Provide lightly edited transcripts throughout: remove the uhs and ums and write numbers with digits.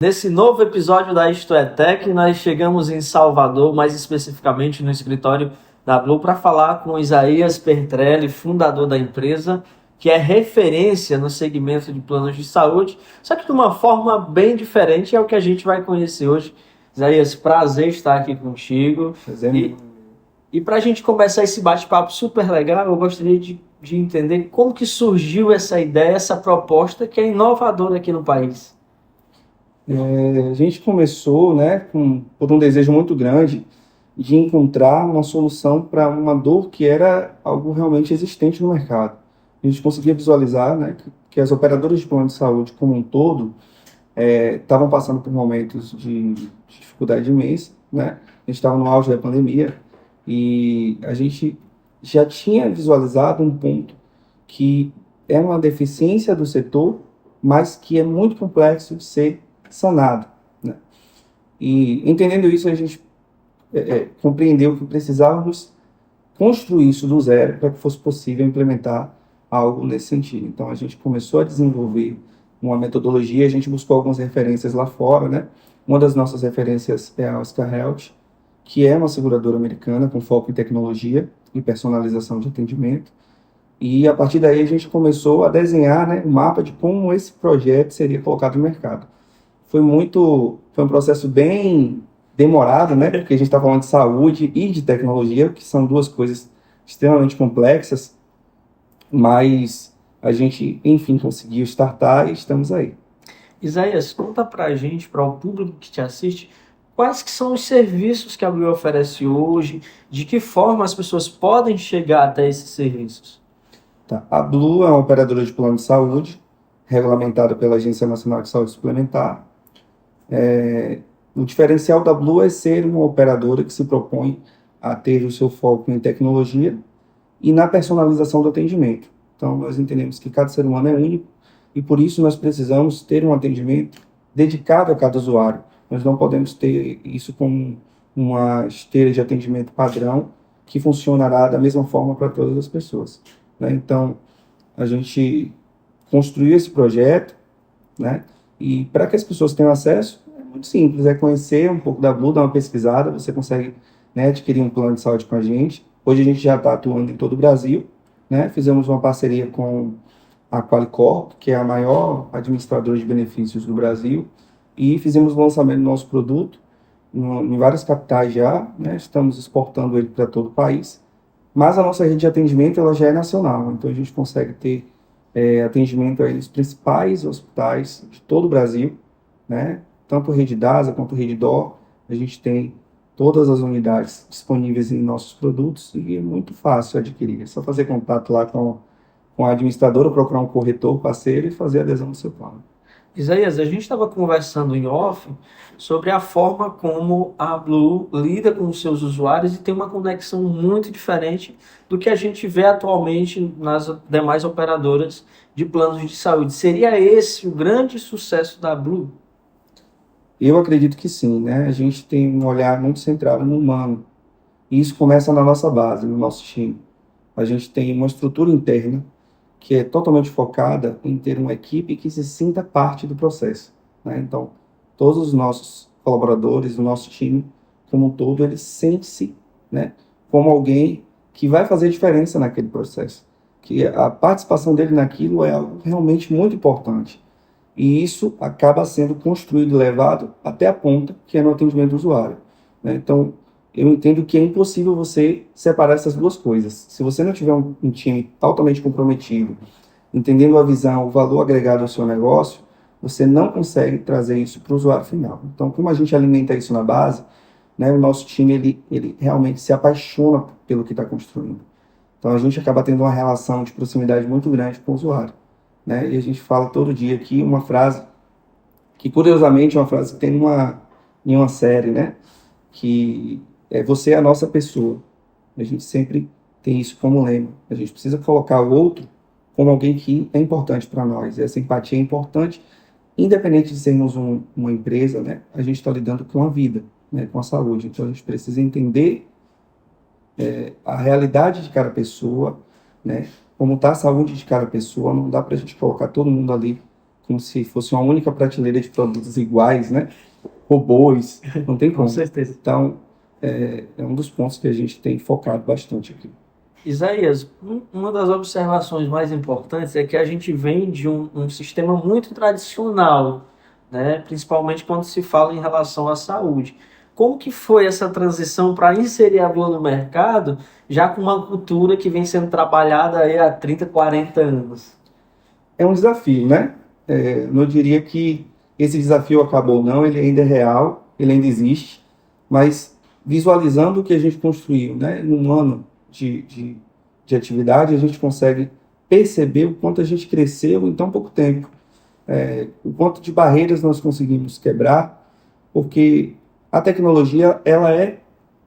Nesse novo episódio da Isto é Tech, nós chegamos em Salvador, mais especificamente no escritório da Blue, para falar com Isaías Pertrelli, fundador da empresa, que é referência no segmento de planos de saúde, só que de uma forma bem diferente, é o que a gente vai conhecer hoje. Isaías, prazer estar aqui contigo. E, e para a gente começar esse bate-papo super legal, eu gostaria de entender como que surgiu essa ideia, essa proposta que é inovadora aqui no país. A gente começou, né, por um desejo muito grande de encontrar uma solução para uma dor que era algo realmente existente no mercado. A gente conseguia visualizar, né, que as operadoras de plano de saúde como um todo estavam passando por momentos de dificuldade imensa, né? A gente estava no auge da pandemia e a gente já tinha visualizado um ponto que é uma deficiência do setor, mas que é muito complexo de ser sanado, né? E entendendo isso, a gente compreendeu que precisávamos construir isso do zero para que fosse possível implementar algo nesse sentido. Então, a gente começou a desenvolver uma metodologia, a gente buscou algumas referências lá fora, né? Uma das nossas referências é a Oscar Health, que é uma seguradora americana com foco em tecnologia e personalização de atendimento. E a partir daí a gente começou a desenhar, né, um mapa de como esse projeto seria colocado no mercado. Foi um processo bem demorado, né? Porque a gente está falando de saúde e de tecnologia, que são duas coisas extremamente complexas, mas a gente, enfim, conseguiu startar e estamos aí. Isaías, conta pra gente, para o público que te assiste, quais que são os serviços que a Blue oferece hoje, de que forma as pessoas podem chegar até esses serviços. Tá. A Blue é uma operadora de plano de saúde, regulamentada pela Agência Nacional de Saúde Suplementar. O diferencial da Blue é ser uma operadora que se propõe a ter o seu foco em tecnologia e na personalização do atendimento. Então, nós entendemos que cada ser humano é único e, por isso, nós precisamos ter um atendimento dedicado a cada usuário. Nós não podemos ter isso como uma esteira de atendimento padrão que funcionará da mesma forma para todas as pessoas, né? Então, a gente construiu esse projeto, né? E para que as pessoas tenham acesso, é muito simples, é conhecer um pouco da Blue, dar uma pesquisada, você consegue, né, adquirir um plano de saúde com a gente. Hoje a gente já está atuando em todo o Brasil, né? Fizemos uma parceria com a Qualicorp, que é a maior administradora de benefícios do Brasil, e fizemos o lançamento do nosso produto em várias capitais já, né? Estamos exportando ele para todo o país, mas a nossa rede de atendimento ela já é nacional, então a gente consegue ter atendimento aí nos principais hospitais de todo o Brasil, né? Tanto rede DASA quanto rede DOR, a gente tem todas as unidades disponíveis em nossos produtos e é muito fácil adquirir. É só fazer contato lá com a administradora, procurar um corretor parceiro e fazer a adesão do seu plano. Isaías, a gente estava conversando em off sobre a forma como a Blue lida com os seus usuários e tem uma conexão muito diferente do que a gente vê atualmente nas demais operadoras de planos de saúde. Seria esse o grande sucesso da Blue? Eu acredito que sim, né? A gente tem um olhar muito centrado no humano. E isso começa na nossa base, no nosso time. A gente tem uma estrutura interna que é totalmente focada em ter uma equipe que se sinta parte do processo, né? Então, todos os nossos colaboradores, o nosso time como um todo, ele sente-se, né, como alguém que vai fazer diferença naquele processo, que a participação dele naquilo é algo realmente muito importante. E isso acaba sendo construído e levado até a ponta, que é no atendimento do usuário, né? Então, eu entendo que é impossível você separar essas duas coisas. Se você não tiver um time altamente comprometido, entendendo a visão, o valor agregado ao seu negócio, você não consegue trazer isso para o usuário final. Então, como a gente alimenta isso na base, né, o nosso time ele realmente se apaixona pelo que está construindo. Então, a gente acaba tendo uma relação de proximidade muito grande com o usuário, né? E a gente fala todo dia aqui uma frase que, curiosamente, é uma frase que tem em uma série, né? Que é você é a nossa pessoa. A gente sempre tem isso como lema. A gente precisa colocar o outro como alguém que é importante para nós. Essa empatia é importante, independente de sermos uma empresa, né? A gente está lidando com a vida, né? Com a saúde. Então a gente precisa entender a realidade de cada pessoa, né? Como está a saúde de cada pessoa. Não dá para a gente colocar todo mundo ali como se fosse uma única prateleira de produtos iguais, né? Robôs, não tem Com como. certeza. Então, é um dos pontos que a gente tem focado bastante aqui. Isaías, uma das observações mais importantes é que a gente vem de um sistema muito tradicional, né? Principalmente quando se fala em relação à saúde. Como que foi essa transição para inserir a Blue no mercado, já com uma cultura que vem sendo trabalhada aí há 30, 40 anos? É um desafio, né? Não diria que esse desafio acabou, não. Ele ainda é real, ele ainda existe, mas visualizando o que a gente construiu, né? Em um ano de atividade, a gente consegue perceber o quanto a gente cresceu em tão pouco tempo, o quanto de barreiras nós conseguimos quebrar, porque a tecnologia, ela é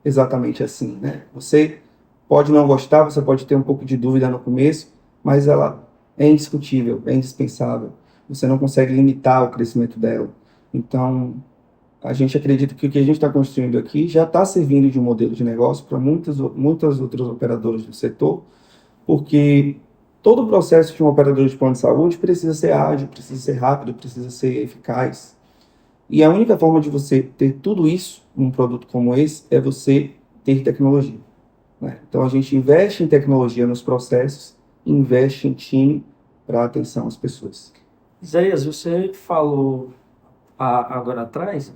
exatamente assim, né? Você pode não gostar, você pode ter um pouco de dúvida no começo, mas ela é indiscutível, é indispensável. Você não consegue limitar o crescimento dela. Então, a gente acredita que o que a gente está construindo aqui já está servindo de um modelo de negócio para muitas outras operadoras do setor, porque todo o processo de um operador de plano de saúde precisa ser ágil, precisa ser rápido, precisa ser eficaz. E a única forma de você ter tudo isso num produto como esse é você ter tecnologia, né? Então a gente investe em tecnologia nos processos, investe em time para atenção às pessoas. Isaías, você falou agora atrás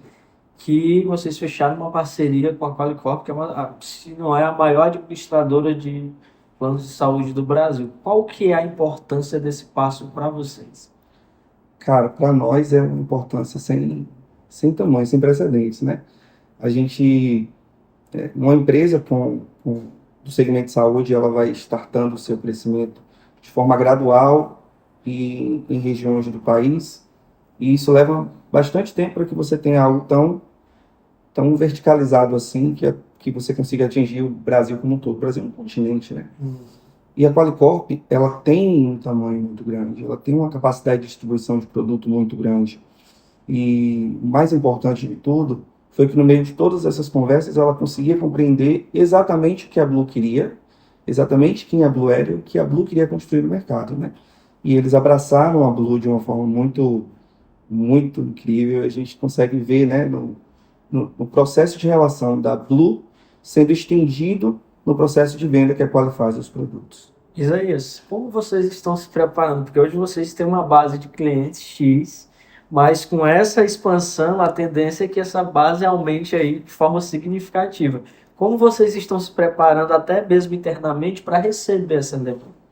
que vocês fecharam uma parceria com a Qualicorp, que é se não é a maior administradora de planos de saúde do Brasil. Qual que é a importância desse passo para vocês? Cara, para nós é uma importância sem tamanho, sem precedentes, né? A gente, uma empresa do segmento de saúde, ela vai startando o seu crescimento de forma gradual e em regiões do país, e isso leva bastante tempo para que você tenha algo tão verticalizado assim, que você consiga atingir o Brasil como um todo. O Brasil é um continente, né? E a Qualicorp, ela tem um tamanho muito grande, ela tem uma capacidade de distribuição de produto muito grande. E o mais importante de tudo foi que no meio de todas essas conversas ela conseguia compreender exatamente o que a Blue queria, exatamente quem a Blue era e o que a Blue queria construir no mercado, né? E eles abraçaram a Blue de uma forma muito, muito incrível. A gente consegue ver, né, no processo de relação da Blue sendo estendido no processo de venda que a Quali faz dos produtos. Isaías, como vocês estão se preparando? Porque hoje vocês têm uma base de clientes X, mas com essa expansão, a tendência é que essa base aumente aí de forma significativa. Como vocês estão se preparando até mesmo internamente para receber essa demanda?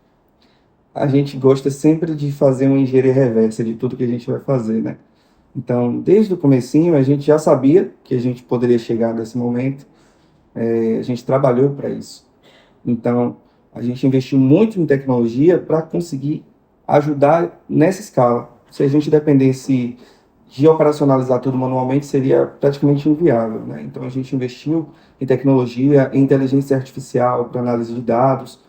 A gente gosta sempre de fazer uma engenharia reversa de tudo que a gente vai fazer, né? Então, desde o comecinho, a gente já sabia que a gente poderia chegar nesse momento, a gente trabalhou para isso. Então, a gente investiu muito em tecnologia para conseguir ajudar nessa escala. Se a gente dependesse de operacionalizar tudo manualmente, seria praticamente inviável, né? Então, a gente investiu em tecnologia, em inteligência artificial para análise de dados,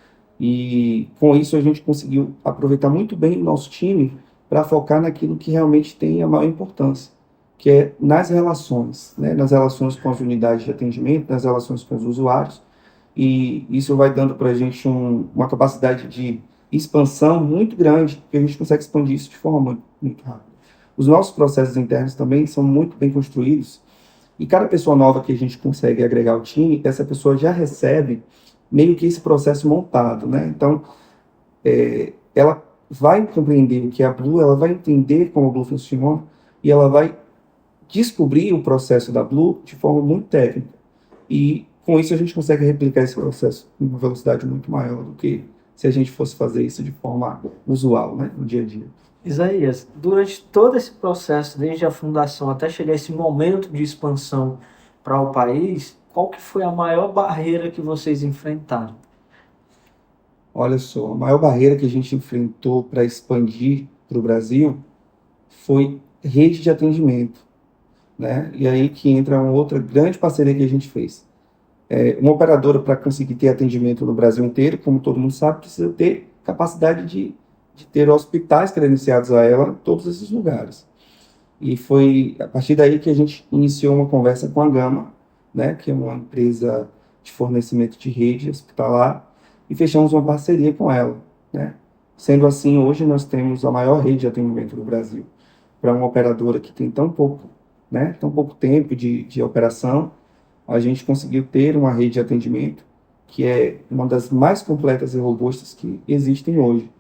e com isso a gente conseguiu aproveitar muito bem o nosso time para focar naquilo que realmente tem a maior importância, que é nas relações, né? Nas relações com as unidades de atendimento, nas relações com os usuários, e isso vai dando para a gente uma capacidade de expansão muito grande, porque a gente consegue expandir isso de forma muito, muito rápida. Os nossos processos internos também são muito bem construídos, e cada pessoa nova que a gente consegue agregar ao time, essa pessoa já recebe meio que esse processo montado, né? Então, ela vai compreender o que é a Blue, ela vai entender como a Blue funciona, e ela vai descobrir o processo da Blue de forma muito técnica. E com isso a gente consegue replicar esse processo em uma velocidade muito maior do que se a gente fosse fazer isso de forma usual, né, no dia a dia. Isaías, durante todo esse processo, desde a fundação até chegar esse momento de expansão para o país, qual que foi a maior barreira que vocês enfrentaram? Olha só, a maior barreira que a gente enfrentou para expandir para o Brasil foi rede de atendimento, né? E aí que entra uma outra grande parceria que a gente fez. Uma operadora, para conseguir ter atendimento no Brasil inteiro, como todo mundo sabe, precisa ter capacidade de ter hospitais credenciados a ela em todos esses lugares. E foi a partir daí que a gente iniciou uma conversa com a Gama, né, que é uma empresa de fornecimento de rede hospitalar, e fechamos uma parceria com ela, né? Sendo assim, hoje nós temos a maior rede de atendimento do Brasil. para uma operadora que tem tão pouco, né, tão pouco tempo de operação, a gente conseguiu ter uma rede de atendimento que é uma das mais completas e robustas que existem hoje.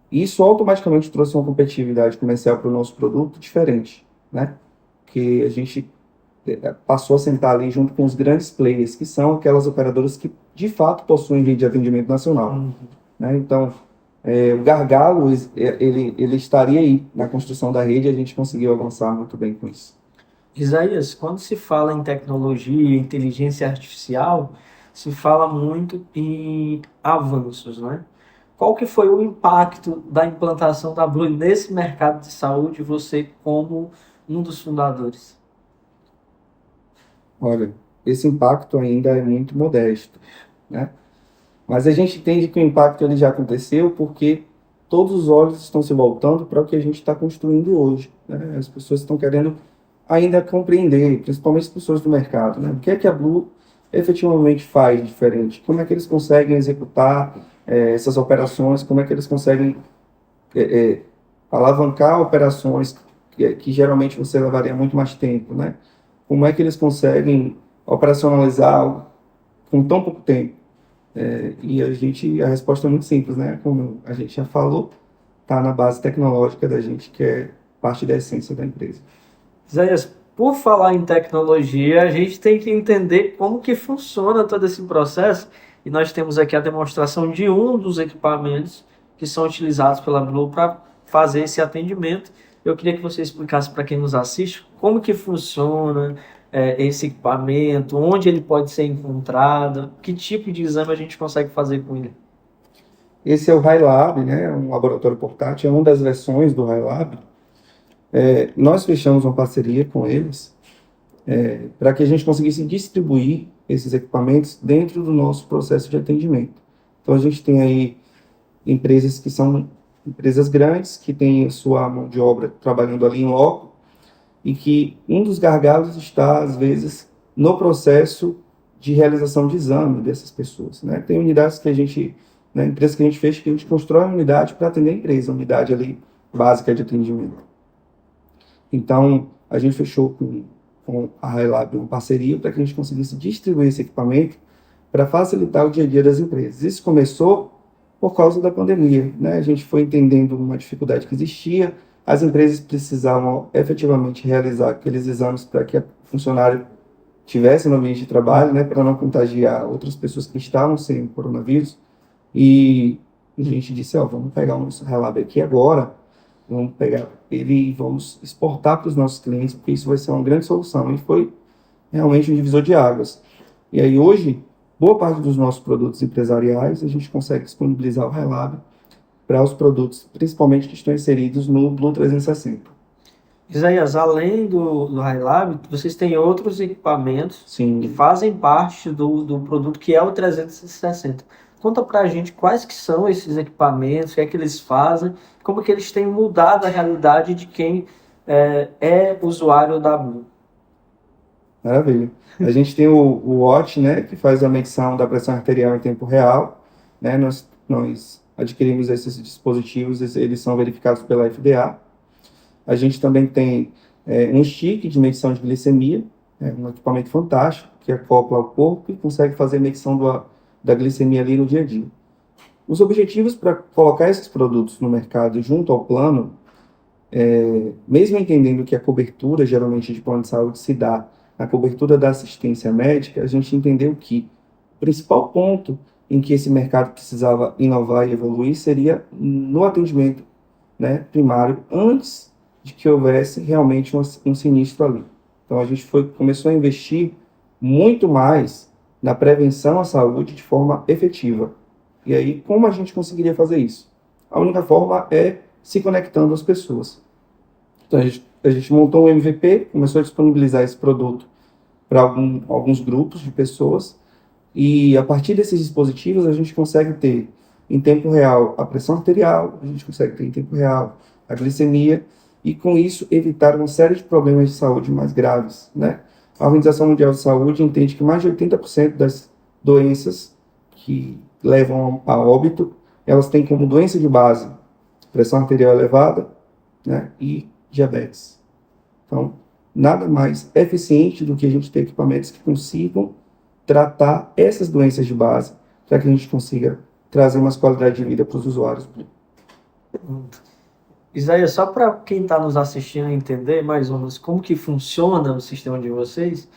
Isso automaticamente trouxe uma competitividade comercial para o nosso produto diferente, né? Que a gente passou a sentar ali junto com os grandes players, que são aquelas operadoras que de fato possuem rede de atendimento nacional, né? Então, o gargalo, ele estaria aí na construção da rede, e a gente conseguiu avançar muito bem com isso. Isaías, quando se fala em tecnologia, inteligência artificial, se fala muito em avanços, né? Qual que foi o impacto da implantação da Blue nesse mercado de saúde, você como um dos fundadores? Olha, esse impacto ainda é muito modesto, né? Mas a gente entende que o impacto ele já aconteceu porque todos os olhos estão se voltando para o que a gente está construindo hoje, né? As pessoas estão querendo ainda compreender, principalmente as pessoas do mercado, né? O que é que a Blue efetivamente faz diferente? Como é que eles conseguem executar essas operações? Como é que eles conseguem é, é, alavancar operações que geralmente você levaria muito mais tempo, né? Como é que eles conseguem operacionalizar algo com tão pouco tempo? E a resposta é muito simples, né? Como a gente já falou, está na base tecnológica da gente, que é parte da essência da empresa. Isaías, por falar em tecnologia, a gente tem que entender como que funciona todo esse processo, e nós temos aqui a demonstração de um dos equipamentos que são utilizados pela Blue para fazer esse atendimento. Eu queria que você explicasse para quem nos assiste como que funciona esse equipamento, onde ele pode ser encontrado, que tipo de exame a gente consegue fazer com ele. Esse é o HiLab, né? Um laboratório portátil, é uma das versões do HiLab. Nós fechamos uma parceria com eles para que a gente conseguisse distribuir esses equipamentos dentro do nosso processo de atendimento. Então, a gente tem aí empresas que são empresas grandes, que têm sua mão de obra trabalhando ali em loco, e que um dos gargalos está, às vezes, no processo de realização de exame dessas pessoas, né? Tem unidades que a gente, né, empresas que a gente fecha, que a gente constrói uma unidade para atender a empresa, uma unidade ali básica de atendimento. Então, a gente fechou com a HiLab uma parceria para que a gente conseguisse distribuir esse equipamento para facilitar o dia a dia das empresas. Isso começou por causa da pandemia, né? A gente foi entendendo uma dificuldade que existia, as empresas precisavam efetivamente realizar aqueles exames para que o funcionário tivesse no ambiente de trabalho, né, para não contagiar outras pessoas que estavam sem coronavírus. E a gente disse, vamos pegar o nosso HiLab aqui agora, vamos pegar ele e vamos exportar para os nossos clientes, porque isso vai ser uma grande solução. E foi realmente um divisor de águas. E aí hoje, boa parte dos nossos produtos empresariais, a gente consegue disponibilizar o HiLab para os produtos, principalmente que estão inseridos no Blue 360. Isaías, além do HiLab, vocês têm outros equipamentos que Sim, fazem parte do produto que é o 360. Conta pra gente quais que são esses equipamentos, o que é que eles fazem, como que eles têm mudado a realidade de quem é usuário da Blue. maravilha. A gente tem o Watch, né, que faz a medição da pressão arterial em tempo real, né? Nós adquirimos esses dispositivos, eles são verificados pela FDA. A gente também tem um stick de medição de glicemia, um equipamento fantástico que acopla ao corpo e consegue fazer a medição da glicemia ali no dia a dia. Os objetivos para colocar esses produtos no mercado junto ao plano, mesmo entendendo que a cobertura geralmente de plano de saúde se dá na cobertura da assistência médica, a gente entendeu que o principal ponto em que esse mercado precisava inovar e evoluir seria no atendimento, né, primário, antes de que houvesse realmente um sinistro ali. Então a gente começou a investir muito mais na prevenção à saúde de forma efetiva. E aí, como a gente conseguiria fazer isso? A única forma é se conectando às pessoas. Então a gente montou um MVP, começou a disponibilizar esse produto para alguns grupos de pessoas, e a partir desses dispositivos a gente consegue ter em tempo real a pressão arterial, a gente consegue ter em tempo real a glicemia, e com isso evitar uma série de problemas de saúde mais graves, né? A Organização Mundial de Saúde entende que mais de 80% das doenças que levam a óbito, elas têm como doença de base pressão arterial elevada, né? E diabetes. Então, nada mais eficiente do que a gente ter equipamentos que consigam tratar essas doenças de base, para que a gente consiga trazer mais qualidade de vida para os usuários. Isaías, só para quem está nos assistindo entender mais ou menos como que funciona o sistema de vocês,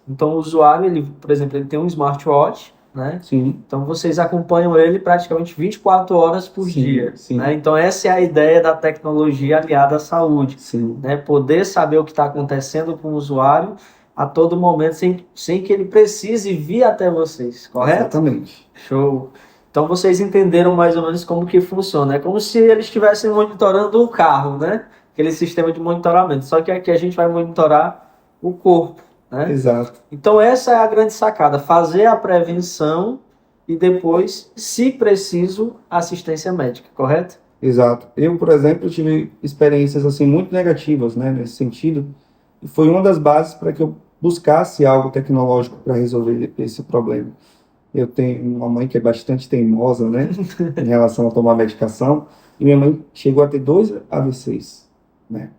então o usuário, ele, por exemplo, ele tem um smartwatch, né? Sim, Então vocês acompanham ele praticamente 24 horas por sim, dia, sim, né? Então essa é a ideia da tecnologia aliada à saúde, sim, né? Poder saber o que está acontecendo com o usuário a todo momento, sem que ele precise vir até vocês, correto? exatamente. Show. Então vocês entenderam mais ou menos como que funciona. É como se eles estivessem monitorando o carro, né? Aquele sistema de monitoramento. Só que aqui a gente vai monitorar o corpo, né? Exato, Então essa é a grande sacada, fazer a prevenção e depois, se preciso, assistência médica, correto? exato. Eu, por exemplo, tive experiências assim muito negativas, né, nesse sentido, e foi uma das bases para que eu buscasse algo tecnológico para resolver esse problema. Eu tenho uma mãe que é bastante teimosa, né, em relação a tomar medicação, e minha mãe chegou a ter 2 AVCs, né?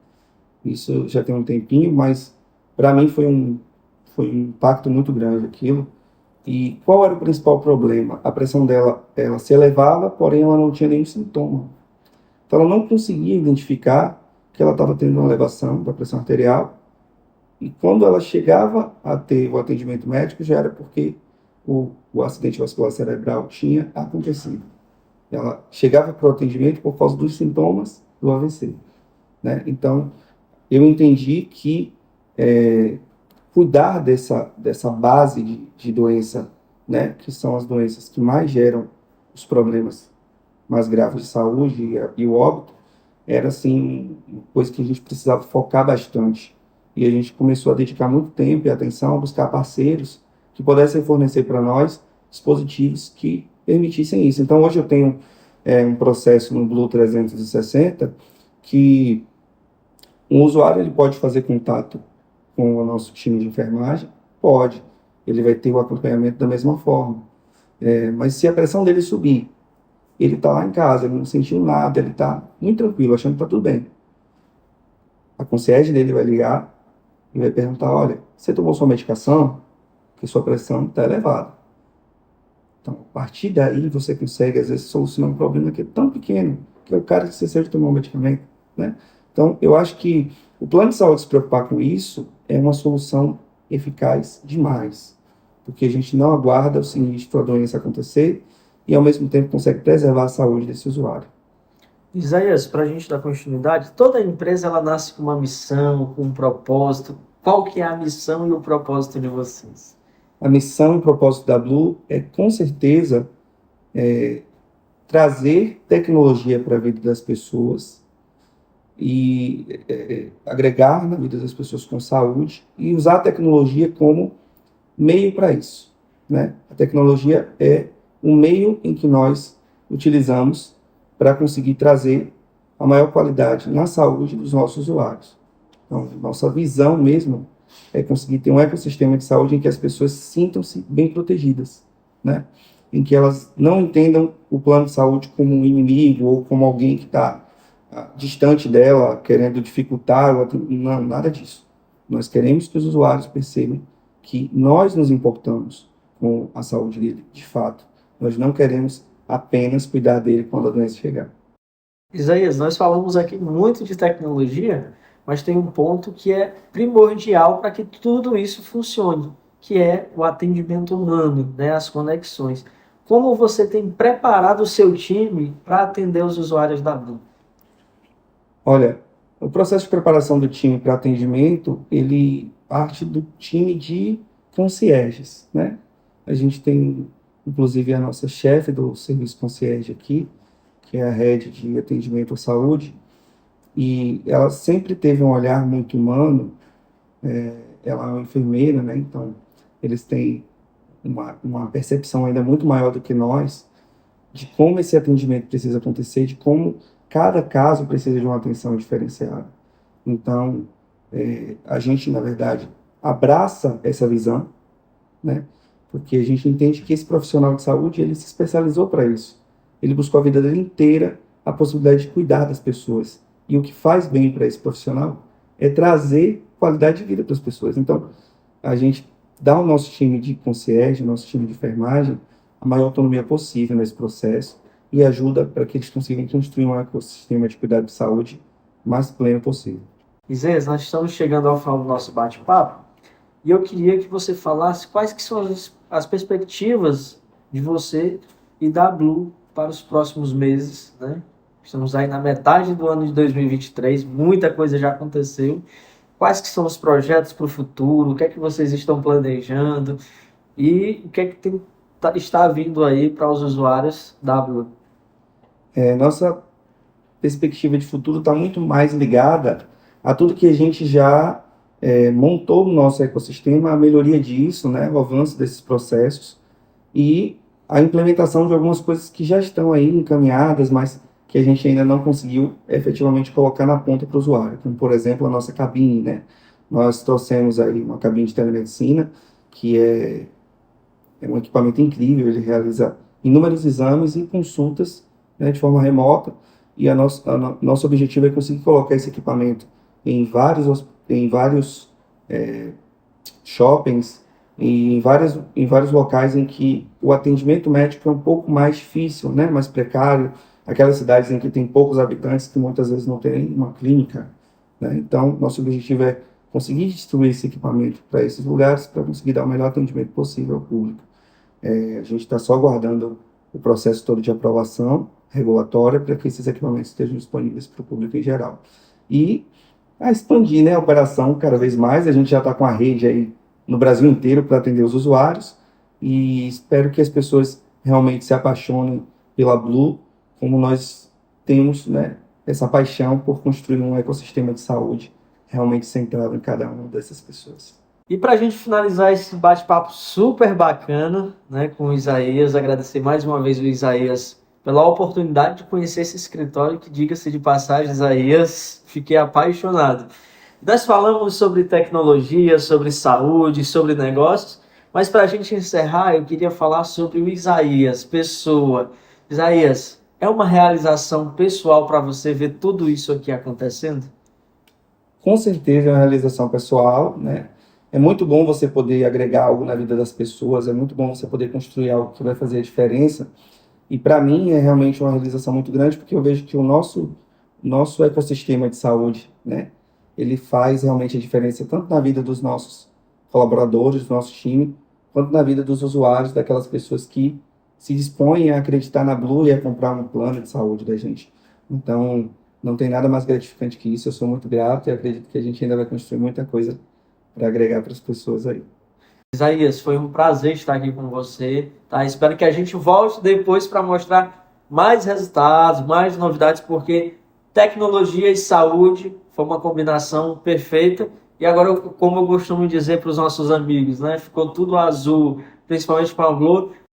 Isso já tem um tempinho, mas para mim foi um impacto muito grande aquilo. E qual era o principal problema? A pressão dela, ela se elevava, porém ela não tinha nenhum sintoma. Então ela não conseguia identificar que ela estava tendo uma elevação da pressão arterial. E quando ela chegava a ter o atendimento médico, já era porque o acidente vascular cerebral tinha acontecido. Ela chegava para o atendimento por causa dos sintomas do AVC, né? Então, eu entendi que cuidar dessa base de doença, né, que são as doenças que mais geram os problemas mais graves de saúde e o óbito, era assim uma coisa que a gente precisava focar bastante. E a gente começou a dedicar muito tempo e atenção a buscar parceiros que pudessem fornecer para nós dispositivos que permitissem isso. Então hoje eu tenho um processo no Blue 360 que um usuário ele pode fazer contato com o nosso time de enfermagem? Pode. Ele vai ter o acompanhamento da mesma forma. Mas se a pressão dele subir, ele está lá em casa, ele não sentiu nada, ele está muito tranquilo, achando que está tudo bem. A concierge dele vai ligar e vai perguntar, olha, você tomou sua medicação? Porque sua pressão está elevada. Então, a partir daí, você consegue, às vezes, solucionar um problema que é tão pequeno, que é o cara que esqueceu de tomar um medicamento, né? Então, eu acho que o plano de saúde se preocupar com isso é uma solução eficaz demais, porque a gente não aguarda o sinistro, a doença acontecer e, ao mesmo tempo, consegue preservar a saúde desse usuário. Isaías, para a gente dar continuidade, toda empresa ela nasce com uma missão, com um propósito. Qual que é a missão e o propósito de vocês? A missão e o propósito da Blue é, com certeza, trazer tecnologia para a vida das pessoas e agregar na vida das pessoas com saúde e usar a tecnologia como meio para isso, né? A tecnologia é um meio em que nós utilizamos para conseguir trazer a maior qualidade na saúde dos nossos usuários. Então, nossa visão mesmo é conseguir ter um ecossistema de saúde em que as pessoas sintam-se bem protegidas, né? Em que elas não entendam o plano de saúde como um inimigo ou como alguém que está distante dela, querendo dificultar, não, nada disso. Nós queremos que os usuários percebam que nós nos importamos com a saúde dele, de fato. Nós não queremos apenas cuidar dele quando a doença chegar. Isaías, nós falamos aqui muito de tecnologia, mas tem um ponto que é primordial para que tudo isso funcione, que é o atendimento humano, né, as conexões. Como você tem preparado o seu time para atender os usuários da Blue? Olha, o processo de preparação do time para atendimento, ele parte do time de concierges, né? A gente tem, inclusive, a nossa chefe do serviço concierge aqui, que é a head de atendimento à saúde, e ela sempre teve um olhar muito humano. Ela é uma enfermeira, né? Então, eles têm uma percepção ainda muito maior do que nós de como esse atendimento precisa acontecer, de como cada caso precisa de uma atenção diferenciada. Então, a gente, na verdade, abraça essa visão, né? Porque a gente entende que esse profissional de saúde, ele se especializou para isso. Ele buscou a vida dele inteira a possibilidade de cuidar das pessoas. E o que faz bem para esse profissional é trazer qualidade de vida para as pessoas. Então, a gente dá ao nosso time de concierge, ao nosso time de enfermagem, a maior autonomia possível nesse processo e ajuda para que eles consigam construir um ecossistema de cuidado de saúde mais pleno possível. Isaías, nós estamos chegando ao final do nosso bate-papo e eu queria que você falasse quais que são as perspectivas de você e da Blue para os próximos meses, né? Estamos aí na metade do ano de 2023, muita coisa já aconteceu. Quais que são os projetos para o futuro? O que é que vocês estão planejando? E o que é que está vindo aí para os usuários da Blue? Nossa perspectiva de futuro está muito mais ligada a tudo que a gente já montou no nosso ecossistema, a melhoria disso, né, o avanço desses processos e a implementação de algumas coisas que já estão aí encaminhadas, mas que a gente ainda não conseguiu efetivamente colocar na ponta para o usuário, como por exemplo a nossa cabine, né? Nós trouxemos aí uma cabine de telemedicina que é um equipamento incrível, ele realiza inúmeros exames e consultas, né, de forma remota, e nosso objetivo é conseguir colocar esse equipamento em vários shoppings e em vários locais em que o atendimento médico é um pouco mais difícil, né, mais precário, aquelas cidades em que tem poucos habitantes que muitas vezes não tem uma clínica, né? Então, nosso objetivo é conseguir distribuir esse equipamento para esses lugares para conseguir dar o melhor atendimento possível ao público. A gente está só aguardando o processo todo de aprovação regulatória para que esses equipamentos estejam disponíveis para o público em geral. E a expandir, né, a operação cada vez mais. A gente já está com a rede aí no Brasil inteiro para atender os usuários e espero que as pessoas realmente se apaixonem pela Blue, como nós temos, né, essa paixão por construir um ecossistema de saúde realmente centrado em cada uma dessas pessoas. E para a gente finalizar esse bate-papo super bacana, né, com o Isaías, agradecer mais uma vez o Isaías pela oportunidade de conhecer esse escritório, que, diga-se de passagem, Isaías, fiquei apaixonado. Nós falamos sobre tecnologia, sobre saúde, sobre negócios, mas para a gente encerrar, eu queria falar sobre o Isaías, pessoa. Isaías, é uma realização pessoal para você ver tudo isso aqui acontecendo? Com certeza é uma realização pessoal, né? É muito bom você poder agregar algo na vida das pessoas, é muito bom você poder construir algo que vai fazer a diferença. E para mim é realmente uma realização muito grande, porque eu vejo que o nosso ecossistema de saúde, né, ele faz realmente a diferença tanto na vida dos nossos colaboradores, do nosso time, quanto na vida dos usuários, daquelas pessoas que se dispõem a acreditar na Blue e a comprar um plano de saúde da gente. Então, não tem nada mais gratificante que isso. Eu sou muito grato e acredito que a gente ainda vai construir muita coisa para agregar para as pessoas aí. Isaías, foi um prazer estar aqui com você, tá? Espero que a gente volte depois para mostrar mais resultados, mais novidades, porque tecnologia e saúde foi uma combinação perfeita. E agora, como eu costumo dizer para os nossos amigos, né? Ficou tudo azul, principalmente com a Blue.